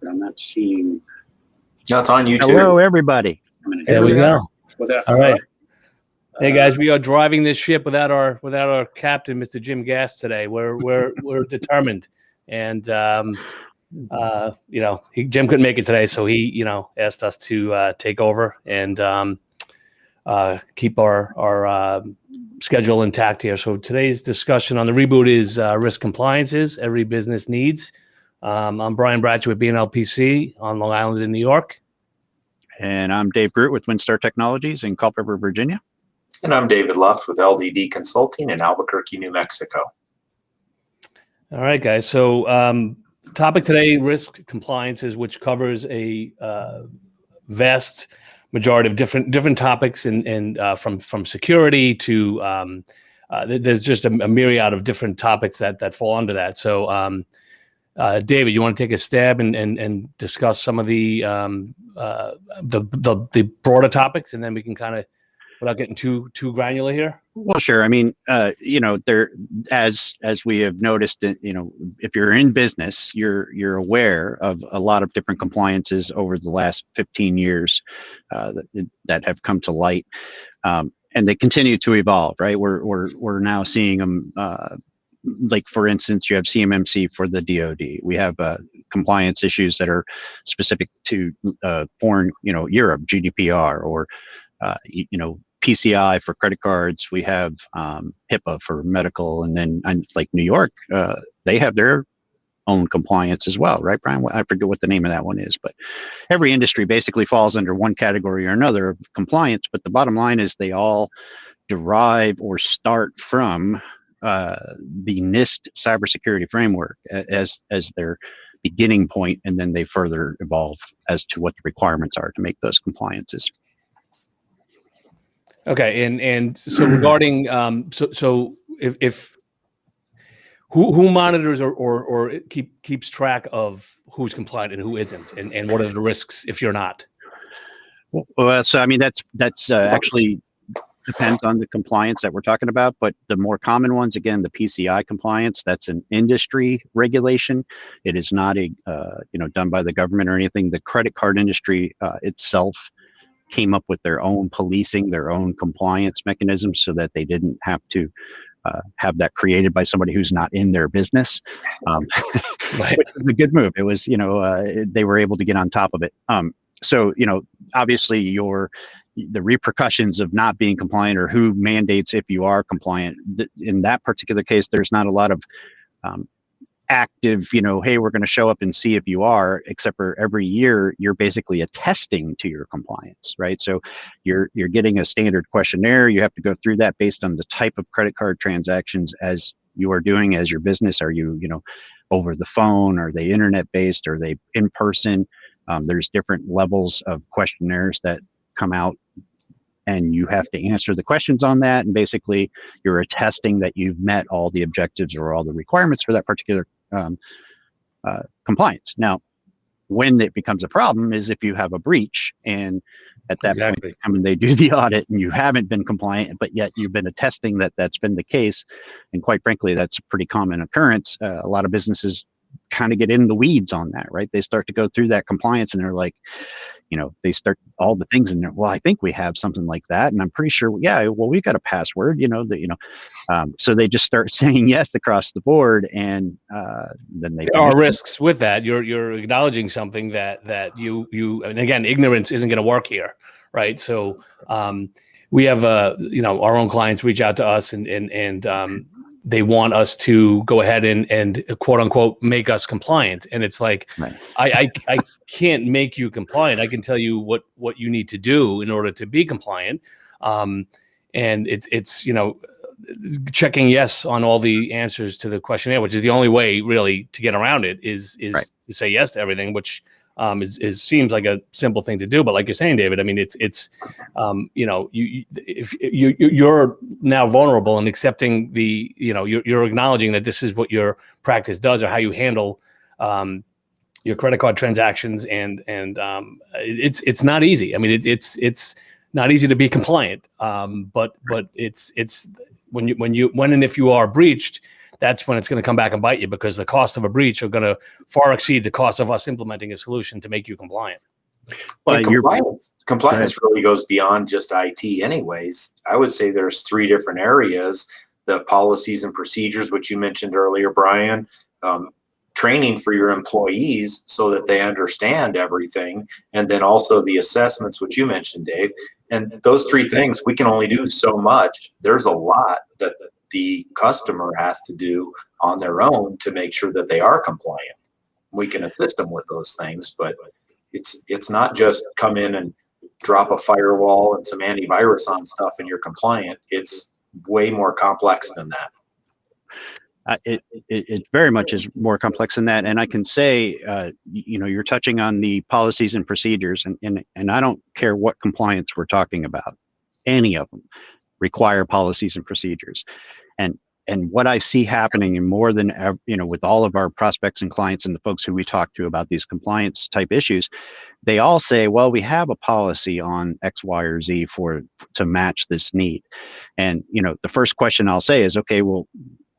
but I'm not seeing. No, it's on YouTube. Hello, everybody. There we go. All right. Hey guys, we are driving this ship without our captain, Mr. Jim Gass today. We're determined, and Jim couldn't make it today, so he asked us to take over and keep our schedule intact here. So today's discussion on the reboot is risk compliances every business needs. I'm Brian Bradshaw with BNLPC on Long Island in New York. And I'm Dave Groot with WinStar Technologies in Culpeper, Virginia. And I'm David Luft with LDD Consulting in Albuquerque, New Mexico. All right, guys. So topic today, risk compliances, which covers a vast majority of different topics and from security to there's just a myriad of different topics that fall under that. So David, you want to take a stab and discuss some of the broader topics, and then we can kind of, without getting too granular here? Well, sure. I mean, there, as we have noticed, if you're in business, you're aware of a lot of different compliances over the last 15 years that have come to light, and they continue to evolve. Right? We're now seeing them. Like, for instance, you have CMMC for the DoD. We have compliance issues that are specific to foreign, Europe, GDPR, or PCI for credit cards. We have HIPAA for medical, and then like New York, they have their own compliance as well, right, Brian? I forget what the name of that one is, but every industry basically falls under one category or another of compliance. But the bottom line is they all derive or start from the NIST cybersecurity framework as their beginning point, and then they further evolve as to what the requirements are to make those compliances. Okay, and so regarding so if who monitors or keeps track of who's compliant and who isn't, and what are the risks if you're not? Well, so I mean that's actually depends on the compliance that we're talking about, but the more common ones, again, the PCI compliance, that's an industry regulation. It is not a done by the government or anything. The credit card industry itself came up with their own policing, their own compliance mechanisms, so that they didn't have to have that created by somebody who's not in their business. Right. Which was a good move. It was, they were able to get on top of it. So, obviously the repercussions of not being compliant, or who mandates if you are compliant. In that particular case, there's not a lot of active, hey, we're going to show up and see if you are, except for every year you're basically attesting to your compliance, right? So you're getting a standard questionnaire. You have to go through that based on the type of credit card transactions as you are doing as your business. Are you, over the phone? Are they internet based? Are they in person? There's different levels of questionnaires that come out, and you have to answer the questions on that, and basically you're attesting that you've met all the objectives or all the requirements for that particular compliance. Now, when it becomes a problem is if you have a breach, and at that point, I mean, they do the audit and you haven't been compliant, but yet you've been attesting that that's been the case. And quite frankly, that's a pretty common occurrence. A lot of businesses kind of get in the weeds on that, right? They start to go through that compliance, and they're like, they start all the things in there. Well, I think we have something like that, and I'm pretty sure. Yeah, well, we've got a password. So they just start saying yes across the board, and then there are risks with that. You're acknowledging something that you and again, ignorance isn't going to work here, right? So we have our own clients reach out to us, and they want us to go ahead and quote unquote make us compliant. And it's like, right. I can't make you compliant. I can tell you what you need to do in order to be compliant. And it's checking yes on all the answers to the questionnaire, which is the only way really to get around it is right. to say yes to everything, which seems like a simple thing to do, but like you're saying, David, I mean, it's if you're now vulnerable and accepting you're acknowledging that this is what your practice does or how you handle your credit card transactions, and it's not easy. I mean, it's not easy to be compliant, but it's when and if you are breached, that's when it's going to come back and bite you, because the cost of a breach are going to far exceed the cost of us implementing a solution to make you compliant. Well, And compliance really goes beyond just IT anyways. I would say there's three different areas: the policies and procedures, which you mentioned earlier, Brian, training for your employees so that they understand everything, and then also the assessments, which you mentioned, Dave. And those three things, we can only do so much. There's a lot that the customer has to do on their own to make sure that they are compliant. We can assist them with those things, but it's not just come in and drop a firewall and some antivirus on stuff and you're compliant. It's way more complex than that. It very much is more complex than that. And I can say, you're touching on the policies and procedures, and I don't care what compliance we're talking about. Any of them require policies and procedures. And what I see happening in more than ever, with all of our prospects and clients and the folks who we talk to about these compliance type issues, they all say, well, we have a policy on X, Y, or Z to match this need. And, the first question I'll say is, okay, well,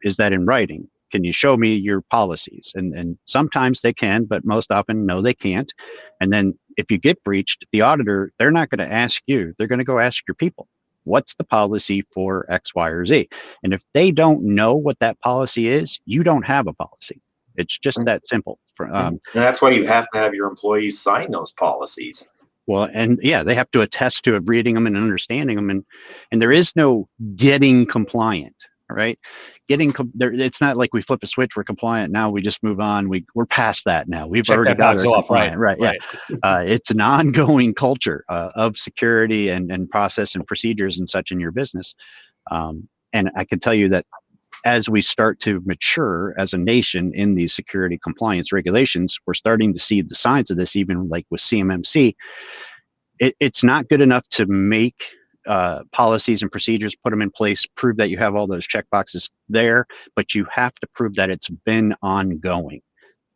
is that in writing? Can you show me your policies? And sometimes they can, but most often, no, they can't. And then if you get breached, the auditor, they're not going to ask you, they're going to go ask your people. What's the policy for X, Y, or Z? And if they don't know what that policy is, you don't have a policy. It's just that simple. And that's why you have to have your employees sign those policies. Well, and yeah, they have to attest to reading them and understanding them. And there is no getting compliant, right? It's not like we flip a switch, we're compliant. Now we just move on. We're past that now. We've Check already got it off. Right. Right. Yeah. It's an ongoing culture of security and process and procedures and such in your business. And I can tell you that as we start to mature as a nation in these security compliance regulations, we're starting to see the signs of this, even like with CMMC. It's not good enough to make policies and procedures, put them in place, prove that you have all those check boxes there, but you have to prove that it's been ongoing.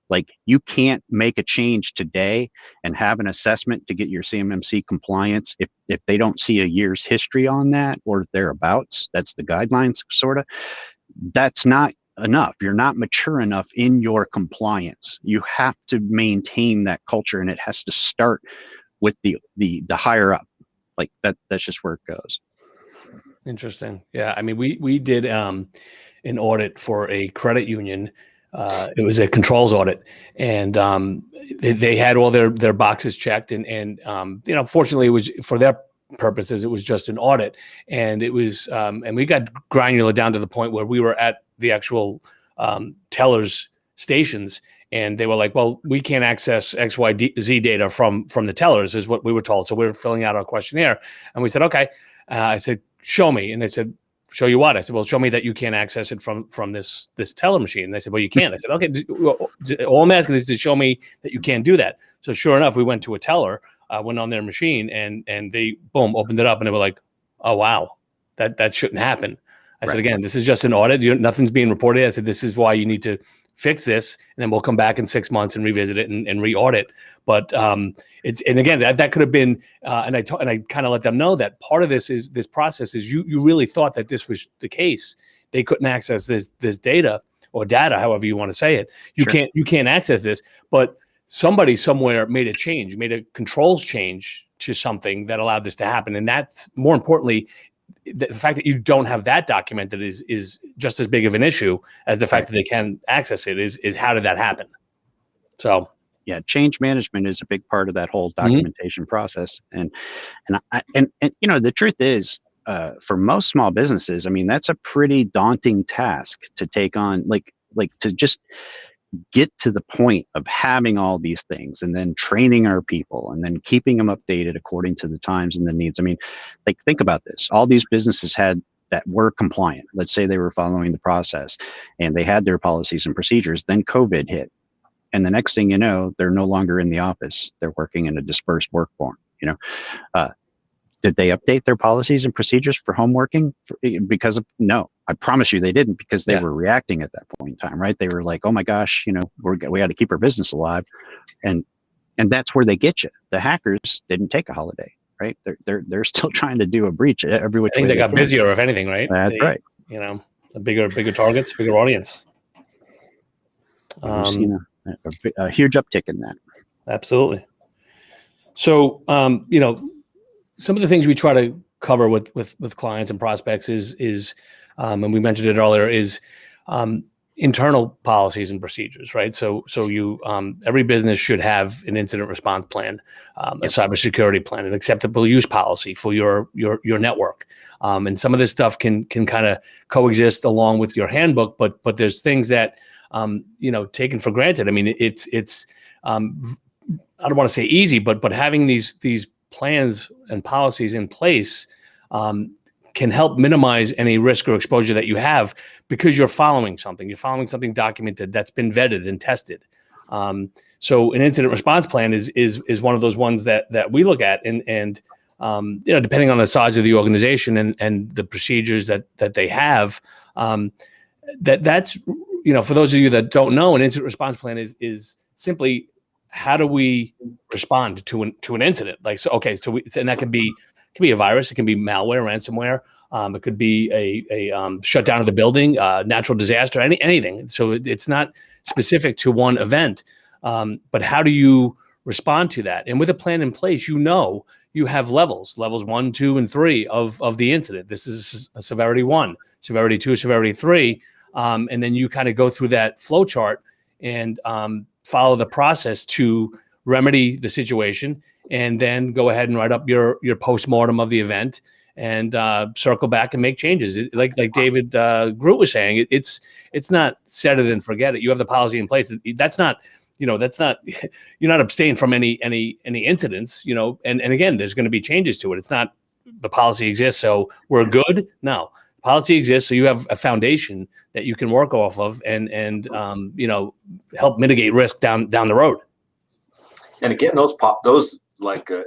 Like, you can't make a change today and have an assessment to get your CMMC compliance if they don't see a year's history on that or thereabouts. That's the guidelines, sort of. That's not enough. You're not mature enough in your compliance. You have to maintain that culture, and it has to start with the higher up. Like that's just where it goes. Interesting. Yeah. I mean, we did an audit for a credit union. It was a controls audit, and they had all their boxes checked, and fortunately it was, for their purposes, it was just an audit, and it was and we got granular down to the point where we were at the actual tellers stations. And they were like, well, we can't access XYZ data from the tellers, is what we were told. So we were filling out our questionnaire, and we said, okay. I said, show me. And they said, show you what? I said, well, show me that you can't access it from this teller machine. And they said, well, you can't. I said, okay, all I'm asking is to show me that you can't do that. So sure enough, we went to a teller, went on their machine, and they, boom, opened it up, and they were like, oh, wow, that shouldn't happen. I said, again, this is just an audit. Nothing's being reported. I said, this is why you need to fix this, and then we'll come back in 6 months and revisit it and re-audit. But and again, that could have been, and I kind of let them know that part of this process is you really thought that this was the case. They couldn't access this data or data, however you want to say it. You can't access this, but somebody somewhere made a change, made a controls change to something that allowed this to happen. And that's, more importantly, the fact that you don't have that documented is just as big of an issue as the fact that they can access it is how did that happen? So yeah, change management is a big part of that whole documentation process. And the truth is, for most small businesses, I mean, that's a pretty daunting task to take on, like to just get to the point of having all these things and then training our people and then keeping them updated according to the times and the needs. I mean, like, think about this. All these businesses that were compliant. Let's say they were following the process and they had their policies and procedures. Then COVID hit. And the next thing you know, they're no longer in the office. They're working in a dispersed work form. Did they update their policies and procedures for home working? No, I promise you they didn't, because they were reacting at that point in time, right? They were like, oh my gosh, we got to keep our business alive. And that's where they get you. The hackers didn't take a holiday, right? They're still trying to do a breach every which way. I think they got busier, if anything, right? That's right. a bigger targets, bigger audience. We've seen a huge uptick in that. Absolutely. So, some of the things we try to cover with clients and prospects is and we mentioned it earlier, is internal policies and procedures, right? So you every business should have an incident response plan, a cybersecurity plan, an acceptable use policy for your network. And some of this stuff can kind of coexist along with your handbook, but there's things that taken for granted. I mean, it's I don't want to say easy, but having these plans and policies in place can help minimize any risk or exposure that you have, because you're following something documented that's been vetted and tested. So an incident response plan is one of those ones that we look at, and depending on the size of the organization and the procedures that they have, that's for those of you that don't know, an incident response plan is simply, how do we respond to an incident? Like, and that could be a virus, it can be malware, ransomware, it could be a shutdown of the building, natural disaster, anything. So it's not specific to one event, but how do you respond to that? And with a plan in place, you have levels 1, 2, and 3 of the incident. This is a severity 1, severity 2, severity 3, and then you kind of go through that flow chart and follow the process to remedy the situation, and then go ahead and write up your postmortem of the event and circle back and make changes. Like David Groot was saying, it's not set it and forget it. You have the policy in place. That's not you're not abstained from any incidents, and again, there's going to be changes to it. It's not the policy exists, so we're good. No, policy exists, so you have a foundation that you can work off of and help mitigate risk down the road. And again, those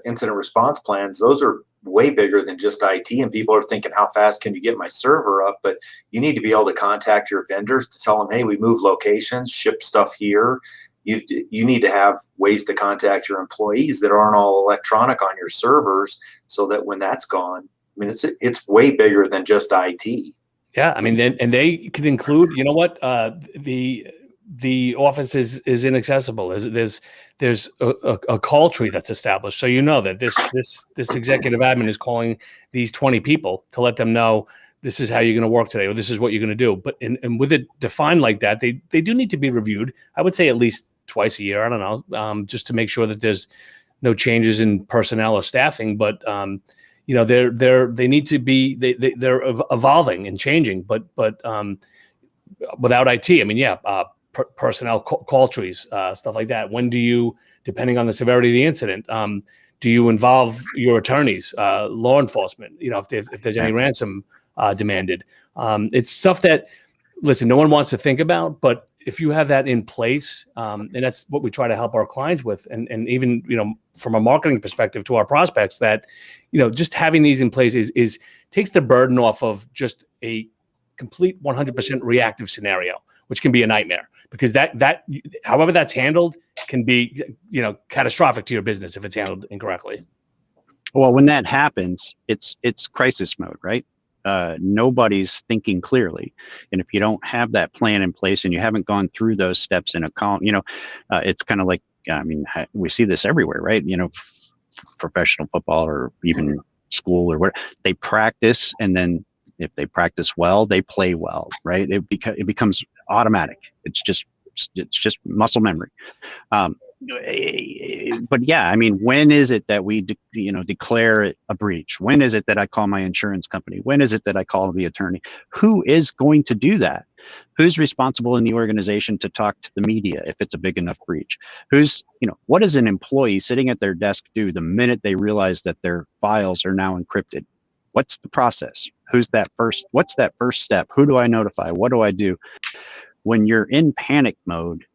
incident response plans, those are way bigger than just IT. And people are thinking, how fast can you get my server up? But you need to be able to contact your vendors to tell them, hey, we move locations, ship stuff here. You need to have ways to contact your employees that aren't all electronic on your servers, so that when that's gone, I mean, it's way bigger than just IT. Yeah, I mean, they could include, the office is inaccessible. There's a call tree that's established, so that this executive admin is calling these 20 people to let them know this is how you're going to work today, or this is what you're going to do. But and with it defined like that, they do need to be reviewed. I would say at least twice a year. I don't know, just to make sure that there's no changes in personnel or staffing. But they need to be they're evolving and changing. But without IT, I mean, personnel call trees, stuff like that. When do you, depending on the severity of the incident, do you involve your attorneys, law enforcement? If there's any ransom demanded, it's stuff that, listen, no one wants to think about, but if you have that in place, and that's what we try to help our clients with, and even from a marketing perspective to our prospects, that just having these in place is takes the burden off of just a complete 100% reactive scenario, which can be a nightmare, because that however that's handled can be catastrophic to your business if it's handled incorrectly. Well, when that happens, it's crisis mode, right? Nobody's thinking clearly, and if you don't have that plan in place and you haven't gone through those steps in a column, it's kind of like, we see this everywhere, right? Professional football or even school or what, they practice, and then if they practice well, they play well, right? It becomes automatic. It's just muscle memory. But yeah, I mean, when is it that we declare it a breach? When is it that I call my insurance company? When is it that I call the attorney? Who is going to do that? Who's responsible in the organization to talk to the media if it's a big enough breach? What does an employee sitting at their desk do the minute they realize that their files are now encrypted? What's the process? What's that first step? Who do I notify? What do I do? When you're in panic mode,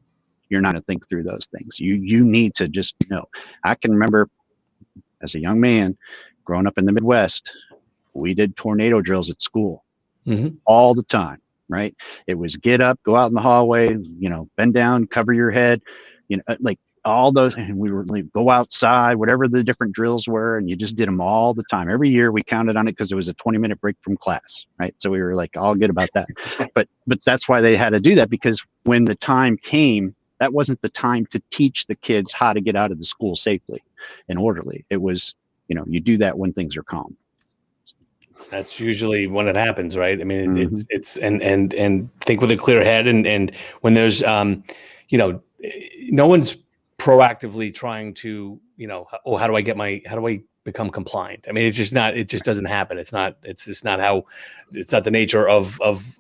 you're not going to think through those things. You need to just know. I can remember as a young man growing up in the Midwest, we did tornado drills at school all the time, right? It was get up, go out in the hallway, bend down, cover your head, all those, and we were like, go outside, whatever the different drills were, and you just did them all the time. Every year we counted on it because it was a 20-minute break from class, right? So we were like all good about that. But that's why they had to do that, because when the time came, that wasn't the time to teach the kids how to get out of the school safely and orderly. It was, you do that when things are calm. That's usually when it happens, right? I mean, it's and think with a clear head, and when there's no one's proactively trying to, how do I become compliant? I mean, it just doesn't happen. It's not the nature of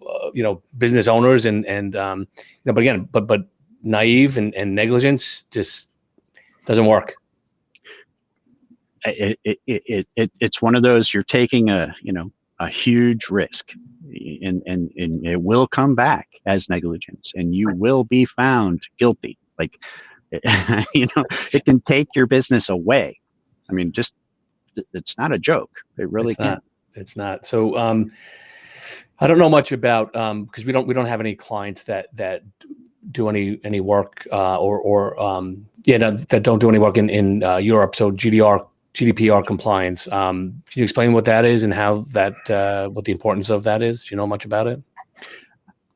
business owners but again, but naive and negligence just doesn't work. It's one of those, you're taking a huge risk, and it will come back as negligence, and you will be found guilty. Like, it can take your business away. I mean, it's not a joke. It really can. It's not. So, I don't know much about, because we don't have any clients that do any work, that don't do any work in Europe. So GDPR compliance. Can you explain what that is and how what the importance of that is? Do you know much about it?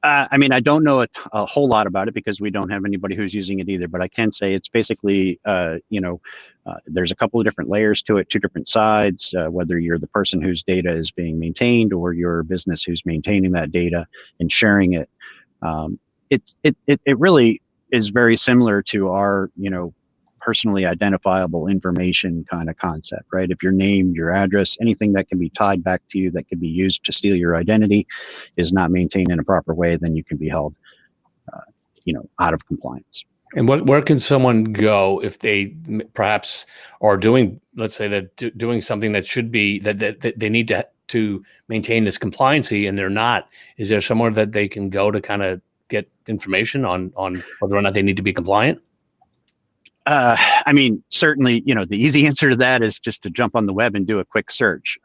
I mean, I don't know a whole lot about it because we don't have anybody who's using it either, but I can say it's basically, there's a couple of different layers to it, two different sides, whether you're the person whose data is being maintained or your business who's maintaining that data and sharing it. It really is very similar to our, personally identifiable information kind of concept, right? If your name, your address, anything that can be tied back to you that can be used to steal your identity is not maintained in a proper way, then you can be held, out of compliance. And where can someone go if they perhaps are doing, let's say they're doing something that should be, that they need to maintain this compliancy and they're not? Is there somewhere that they can go to kind of get information on whether or not they need to be compliant? I mean, certainly, the easy answer to that is just to jump on the web and do a quick search.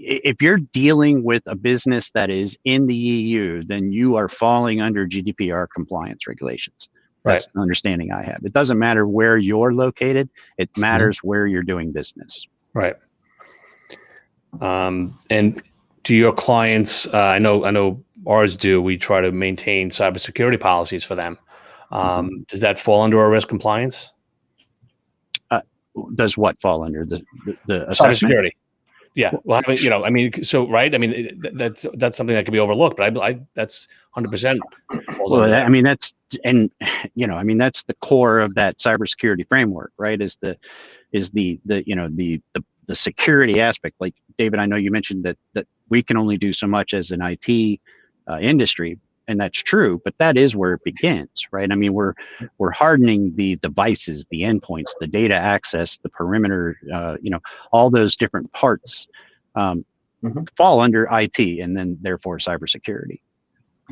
If you're dealing with a business that is in the EU, then you are falling under GDPR compliance regulations. Right. That's the understanding I have. It doesn't matter where you're located. It matters where you're doing business. Right. And do your clients, I know ours do, we try to maintain cybersecurity policies for them. Does that fall under our risk compliance? Does what fall under the assessment? Cybersecurity? Yeah. Well, I mean, so right. I mean, that's something that can be overlooked, but that's 100%. Well, I mean, that's the core of that cybersecurity framework, right? Is the security aspect. Like, David, I know you mentioned that we can only do so much as an IT industry. And that's true, but that is where it begins, right? I mean, we're hardening the devices, the endpoints, the data access, the perimeter, all those different parts fall under IT, and then therefore cybersecurity.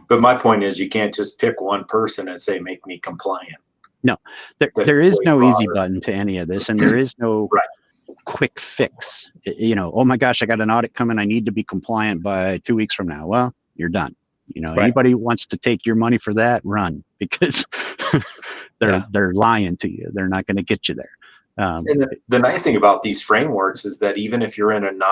But my point is, you can't just pick one person and say, make me compliant. No, there is no easy button to any of this, and there is no quick fix. Oh my gosh, I got an audit coming. I need to be compliant by 2 weeks from now. Well, you're done. Anybody wants to take your money for that, run, because they're lying to you. They're not going to get you there. And the nice thing about these frameworks is that even if you're in and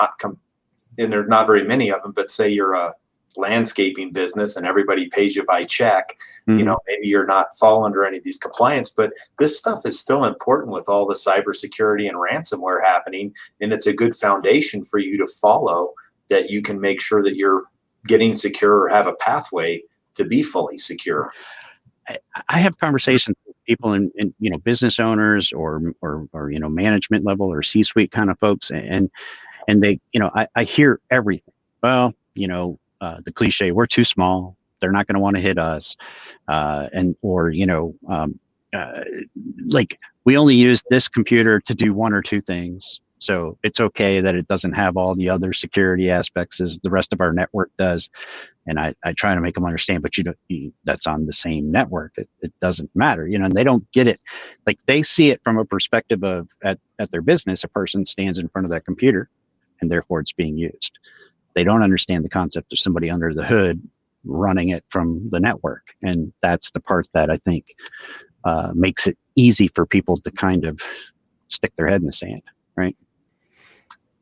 there are not very many of them, but say you're a landscaping business and everybody pays you by check, maybe you're not fall under any of these compliance, but this stuff is still important with all the cybersecurity and ransomware happening. And it's a good foundation for you to follow, that you can make sure that you're getting secure or have a pathway to be fully secure. I have conversations with people in business owners or management level or C-suite kind of folks, and they, I hear everything. Well, the cliche, we're too small, they're not going to want to hit us, like, we only use this computer to do one or two things. So it's okay that it doesn't have all the other security aspects as the rest of our network does. And I try to make them understand, but that's on the same network. It doesn't matter, and they don't get it. Like, they see it from a perspective of at their business, a person stands in front of that computer and therefore it's being used. They don't understand the concept of somebody under the hood running it from the network. And that's the part that I think makes it easy for people to kind of stick their head in the sand, right?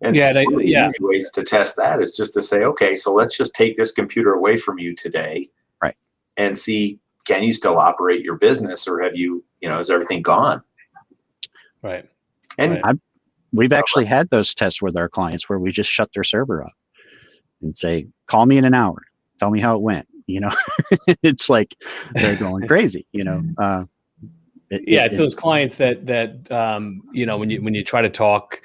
And Yeah, one of the easy ways to test that is just to say, okay, so let's just take this computer away from you today, right, and see, can you still operate your business, or have you, is everything gone? Right. And we've actually had those tests with our clients where we just shut their server up and say, call me in an hour, tell me how it went. It's like they're going crazy. It's those clients that when you try to talk,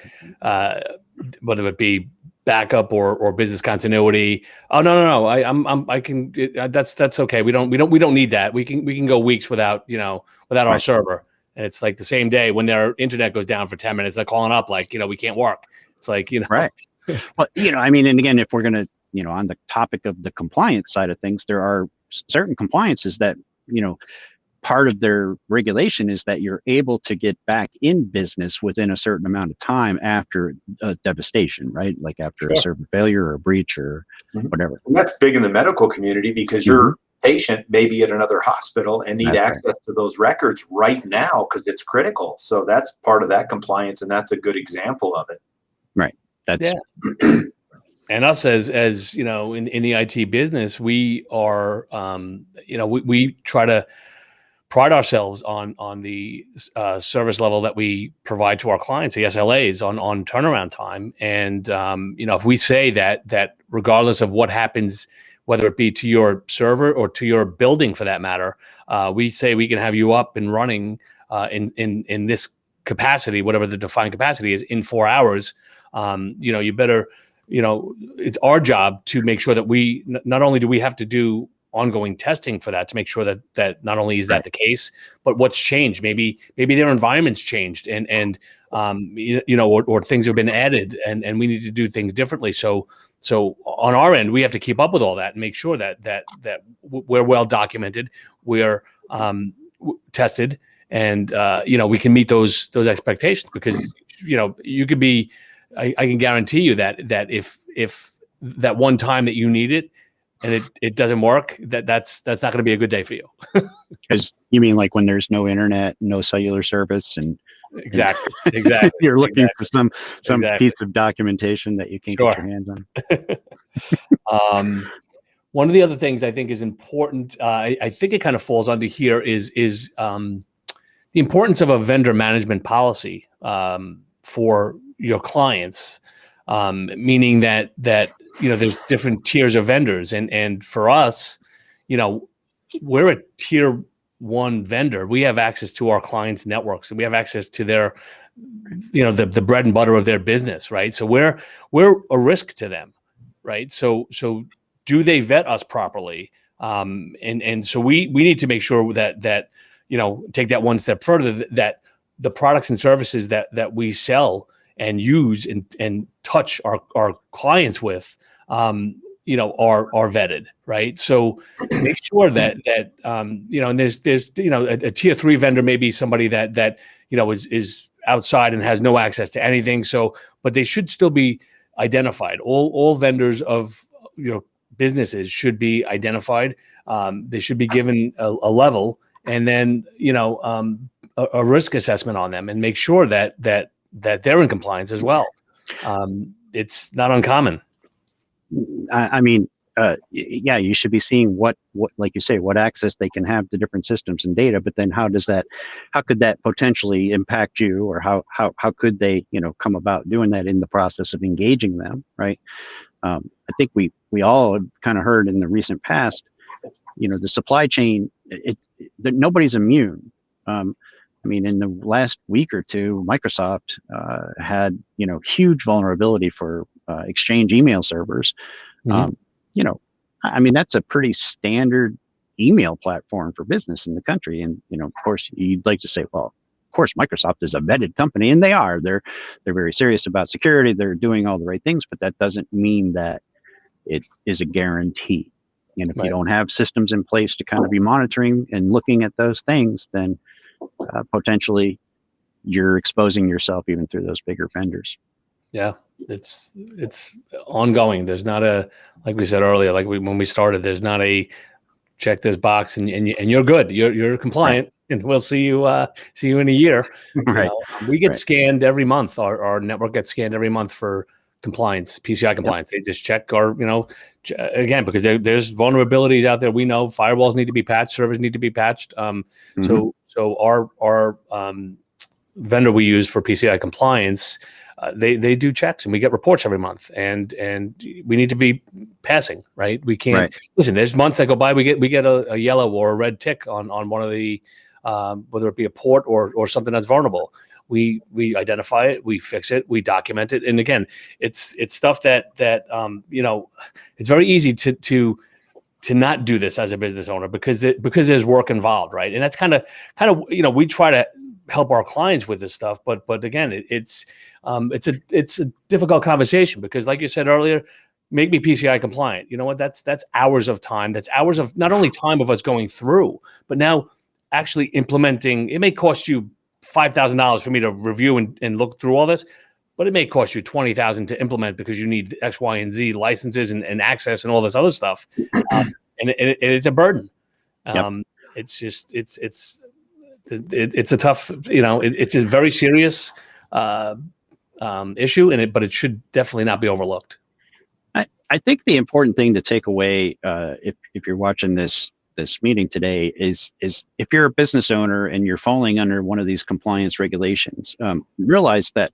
whether it be backup or business continuity. Oh, no, I can. That's okay. We don't need that. We can go weeks without our server. And it's like the same day when their internet goes down for 10 minutes, they're calling up like, we can't work. It's like, right. Well, and again, if we're going to, on the topic of the compliance side of things, there are certain compliances that, part of their regulation is that you're able to get back in business within a certain amount of time after a devastation, right? Like after a server failure or a breach or whatever. And that's big in the medical community because your patient may be at another hospital and need access to those records right now because it's critical. So that's part of that compliance, and that's a good example of it. Right. That's and us as in the IT business, we are we try to pride ourselves on the service level that we provide to our clients, the SLAs on turnaround time. And if we say that regardless of what happens, whether it be to your server or to your building for that matter, we say we can have you up and running in this capacity, whatever the defined capacity is, in 4 hours. You better, it's our job to make sure that we not only do we have to do ongoing testing for that to make sure that not only is that the case, but what's changed. Maybe their environment's changed and or things have been added and we need to do things differently. So on our end, we have to keep up with all that and make sure that we're well documented, we're tested, and we can meet those expectations because you could be. I can guarantee you that if that one time that you need it and it doesn't work, that's not going to be a good day for you. Because you mean like when there's no internet, no cellular service, and exactly, you're looking for some exactly. piece of documentation that you can get your hands on. One of the other things I think is important, I think it kind of falls under here is the importance of a vendor management policy for your clients. Meaning that there's different tiers of vendors, and for us, we're a tier 1 vendor. We have access to our clients' networks, and we have access to their, the bread and butter of their business, right? So we're a risk to them, right? So do they vet us properly? And so we need to make sure that take that one step further, that the products and services that we sell and use and touch our clients with, are vetted, right? So make sure that and there's a tier 3 vendor may be somebody that is outside and has no access to anything. So, but they should still be identified. All vendors of businesses should be identified. They should be given a level, and then a risk assessment on them, and make sure that they're in compliance as well. It's not uncommon. I mean, you should be seeing what, like you say, what access they can have to different systems and data, but then how could that potentially impact you, or how could they, come about doing that in the process of engaging them, right? I think we all have kind of heard in the recent past, the supply chain, nobody's immune. I mean, in the last week or two, Microsoft had, huge vulnerability for Exchange email servers. I mean, that's a pretty standard email platform for business in the country. And, of course, you'd like to say, well, of course, Microsoft is a vetted company, and they are. They're very serious about security. They're doing all the right things, but that doesn't mean that it is a guarantee. And if you don't have systems in place to kind of be monitoring and looking at those things, then potentially you're exposing yourself even through those bigger vendors. Yeah, it's ongoing. There's not a, like we said earlier, when we started, there's not a check this box and you're good. You're compliant, and we'll see you in a year. Right. We get Right. scanned every month. Our network gets scanned every month for compliance, PCI compliance. They just check our, again, because there's vulnerabilities out there. We know firewalls need to be patched, servers need to be patched. So our vendor we use for PCI compliance, they do checks, and we get reports every month, and we need to be passing, right? We can't listen. There's months that go by, we get a yellow or a red tick on one of the, whether it be a port or something that's vulnerable. We identify it, we fix it, we document it, and again, it's stuff that it's very easy to not do this as a business owner because there's work involved, right? And that's kind of we try to help our clients with this stuff, but again, it's a difficult conversation because, like you said earlier, make me PCI compliant. You know what? That's hours of time. That's hours of not only time of us going through, but now actually implementing. It may cost you $5,000 for me to review and look through all this, but it may cost you $20,000 to implement because you need X, Y, and Z licenses and access and all this other stuff, and it's a burden. It's just it's a tough, it's a very serious issue, but it should definitely not be overlooked. I think the important thing to take away, if you're watching this meeting today, is if you're a business owner and you're falling under one of these compliance regulations, realize that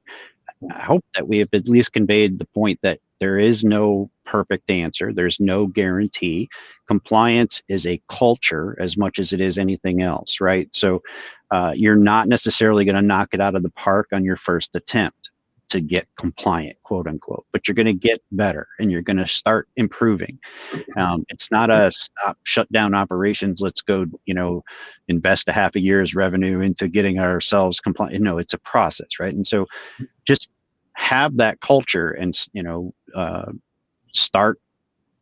I hope that we have at least conveyed the point that there is no perfect answer. There's no guarantee. Compliance is a culture as much as it is anything else, right? So you're not necessarily going to knock it out of the park on your first attempt to get compliant, quote unquote, but you're going to get better and you're going to start improving. It's not a stop, shut down operations. Let's go, invest a half a year's revenue into getting ourselves compliant. No, it's a process, right? And so just have that culture and, start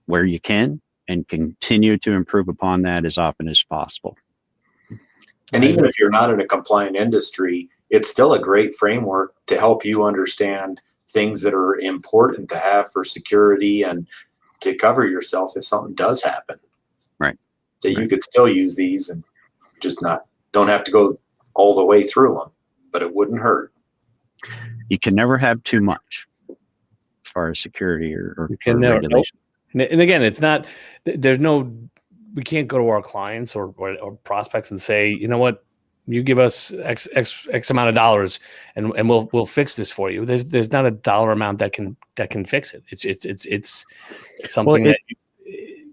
where you can and continue to improve upon that as often as possible. And even if you're not in a compliant industry, it's still a great framework to help you understand things that are important to have for security and to cover yourself if something does happen. Right. So you could still use these and just don't have to go all the way through them, but it wouldn't hurt. You can never have too much as far as security or regulation. Nope. And again, it's not, we can't go to our clients or prospects and say, you know what, you give us X amount of dollars and we'll fix this for you. There's not a dollar amount that can fix it. It's something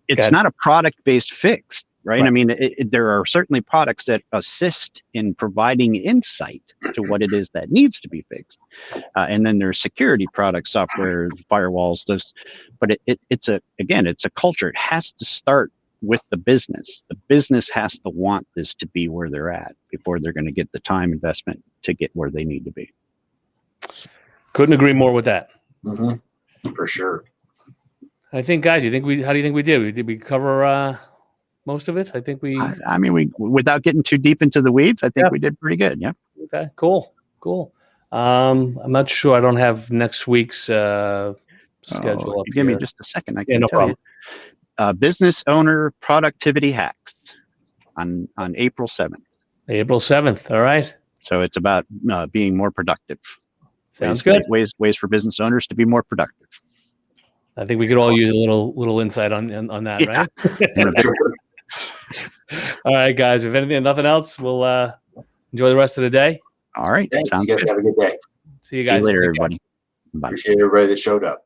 it's not a product-based fix, right? I mean, there are certainly products that assist in providing insight to what it is that needs to be fixed. And then there's security products, software, firewalls, but it's a culture. It has to start with the business. The business has to want this to be where they're at before they're going to get the time investment to get where they need to be. Couldn't agree more with that. Mm-hmm. For sure. I think, guys, how do you think we did? Did we cover most of it? I think I mean, we without getting too deep into the weeds, I think we did pretty good. Yeah. Okay. Cool. I'm not sure. I don't have next week's schedule. Give me just a second. I can tell you. Business owner productivity hacks on April 7th. April 7th. All right. So it's about being more productive. Sounds good. Ways for business owners to be more productive. I think we could all use a little insight on that, right? All right, guys. If nothing else, we'll enjoy the rest of the day. All right. Thanks. You guys have a good day. See you guys. See you later, everybody. Bye. Appreciate everybody that showed up.